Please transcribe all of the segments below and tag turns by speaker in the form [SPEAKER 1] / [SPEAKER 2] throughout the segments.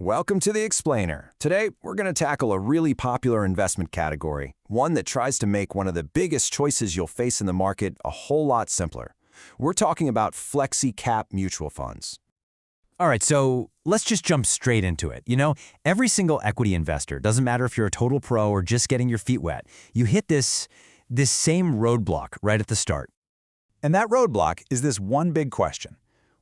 [SPEAKER 1] Welcome to The Explainer. Today, we're going to tackle a really popular investment category, one that tries to make one of the biggest choices you'll face in the market a whole lot simpler. We're talking about Flexi Cap mutual funds.
[SPEAKER 2] All right, so let's just jump straight into it. Every single equity investor, doesn't matter if you're a total pro or just getting your feet wet, you hit this same roadblock right at the start.
[SPEAKER 3] And that roadblock is this one big question.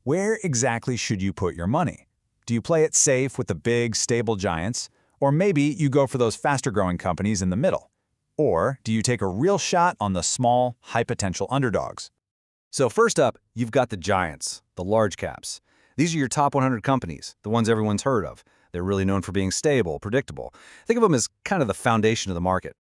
[SPEAKER 3] Where exactly should you put your money? Do you play it safe with the big, stable giants? Or maybe you go for those faster-growing companies in the middle? Or do you take a real shot on the small, high-potential underdogs?
[SPEAKER 4] So first up, you've got the giants, the large caps. These are your top 100 companies, the ones everyone's heard of. They're really known for being stable, predictable. Think of them as kind of the foundation of the market.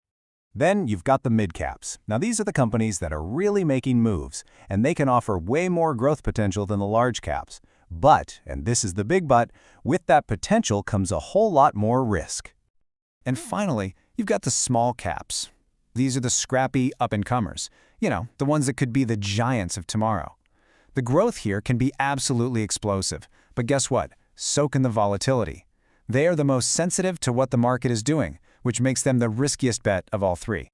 [SPEAKER 3] Then you've got the mid-caps. Now these are the companies that are really making moves, and they can offer way more growth potential than the large caps. But, and this is the big but, with that potential comes a whole lot more risk. And finally, you've got the small caps. These are the scrappy up-and-comers. The ones that could be the giants of tomorrow. The growth here can be absolutely explosive, but guess what? So can the volatility. They are the most sensitive to what the market is doing, which makes them the riskiest bet of all three.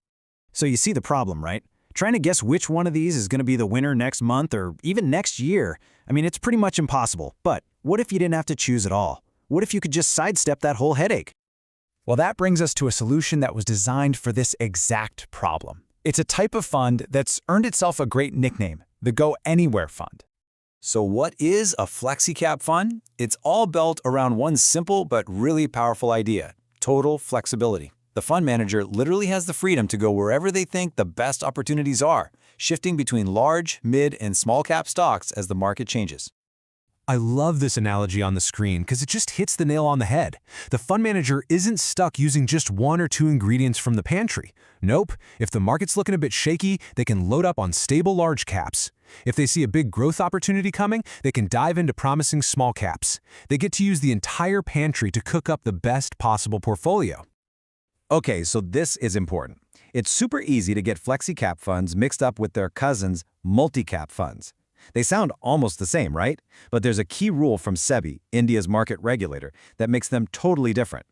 [SPEAKER 2] So you see the problem, right? Trying to guess which one of these is going to be the winner next month or even next year. It's pretty much impossible. But what if you didn't have to choose at all? What if you could just sidestep that whole headache?
[SPEAKER 3] Well, that brings us to a solution that was designed for this exact problem. It's a type of fund that's earned itself a great nickname, the Go Anywhere Fund.
[SPEAKER 1] So what is a Flexi Cap fund? It's all built around one simple but really powerful idea: total flexibility. The fund manager literally has the freedom to go wherever they think the best opportunities are, shifting between large, mid, and small cap stocks as the market changes.
[SPEAKER 2] I love this analogy on the screen because it just hits the nail on the head. The fund manager isn't stuck using just one or two ingredients from the pantry. Nope, if the market's looking a bit shaky, they can load up on stable large caps. If they see a big growth opportunity coming, they can dive into promising small caps. They get to use the entire pantry to cook up the best possible portfolio.
[SPEAKER 1] Okay, so this is important. It's super easy to get Flexi Cap funds mixed up with their cousins, multi-cap funds. They sound almost the same, right? But there's a key rule from SEBI, India's market regulator, that makes them totally different.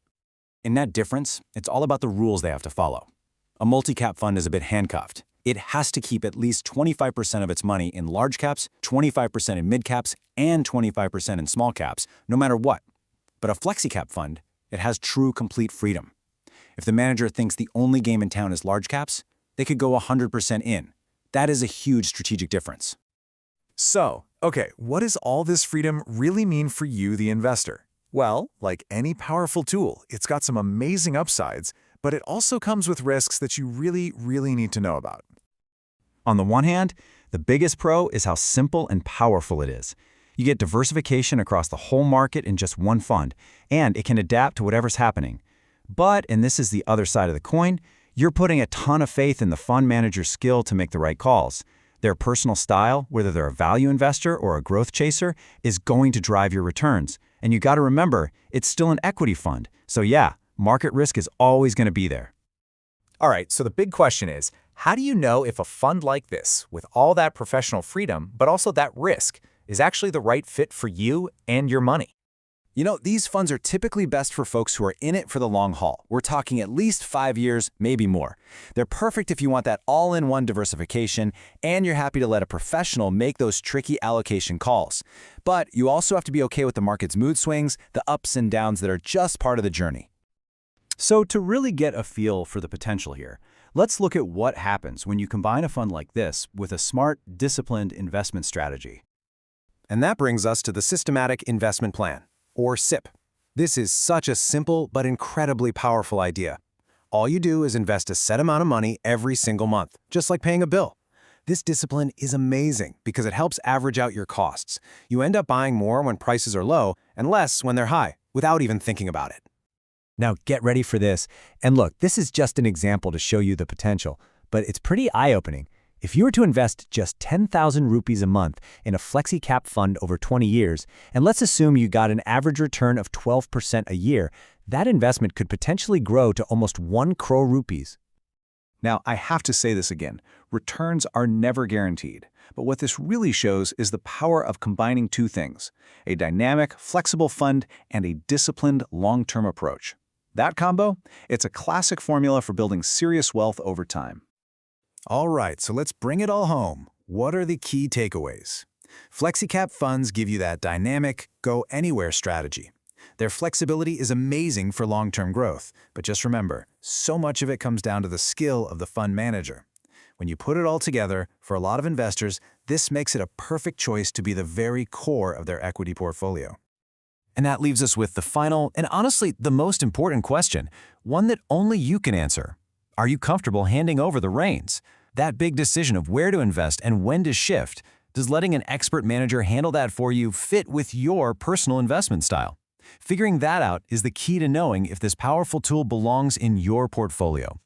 [SPEAKER 5] In that difference, it's all about the rules they have to follow. A multi-cap fund is a bit handcuffed. It has to keep at least 25% of its money in large caps, 25% in mid caps, and 25% in small caps, no matter what. But a Flexi Cap fund, it has true complete freedom. If the manager thinks the only game in town is large caps, they could go 100% in. That is a huge strategic difference.
[SPEAKER 6] So, what does all this freedom really mean for you, the investor? Well, like any powerful tool, it's got some amazing upsides, but it also comes with risks that you really need to know about.
[SPEAKER 3] On the one hand, the biggest pro is how simple and powerful it is. You get diversification across the whole market in just one fund, and it can adapt to whatever's happening. But, and this is the other side of the coin, you're putting a ton of faith in the fund manager's skill to make the right calls. Their personal style, whether they're a value investor or a growth chaser, is going to drive your returns. And you got to remember, it's still an equity fund. So yeah, market risk is always going to be there.
[SPEAKER 6] All right, so the big question is, how do you know if a fund like this, with all that professional freedom, but also that risk, is actually the right fit for you and your money?
[SPEAKER 1] These funds are typically best for folks who are in it for the long haul. We're talking at least 5 years, maybe more. They're perfect if you want that all-in-one diversification and you're happy to let a professional make those tricky allocation calls. But you also have to be okay with the market's mood swings, the ups and downs that are just part of the journey.
[SPEAKER 2] So to really get a feel for the potential here, let's look at what happens when you combine a fund like this with a smart, disciplined investment strategy.
[SPEAKER 1] And that brings us to the Systematic Investment Plan, or SIP. This is such a simple but incredibly powerful idea. All you do is invest a set amount of money every single month, just like paying a bill. This discipline is amazing because it helps average out your costs. You end up buying more when prices are low and less when they're high, without even thinking about it.
[SPEAKER 2] Now get ready for this. And look, this is just an example to show you the potential, but it's pretty eye-opening. If you were to invest just 10,000 rupees a month in a Flexi Cap fund over 20 years, and let's assume you got an average return of 12% a year, that investment could potentially grow to almost 1 crore rupees.
[SPEAKER 3] Now, I have to say this again. Returns are never guaranteed. But what this really shows is the power of combining two things: a dynamic, flexible fund and a disciplined, long-term approach. That combo? It's a classic formula for building serious wealth over time.
[SPEAKER 1] All right, so let's bring it all home. What are the key takeaways? Flexi Cap funds give you that dynamic, go-anywhere strategy. Their flexibility is amazing for long-term growth, but just remember, so much of it comes down to the skill of the fund manager. When you put it all together, for a lot of investors, this makes it a perfect choice to be the very core of their equity portfolio.
[SPEAKER 5] And that leaves us with the final, and honestly, the most important question, one that only you can answer. Are you comfortable handing over the reins? That big decision of where to invest and when to shift, does letting an expert manager handle that for you fit with your personal investment style? Figuring that out is the key to knowing if this powerful tool belongs in your portfolio.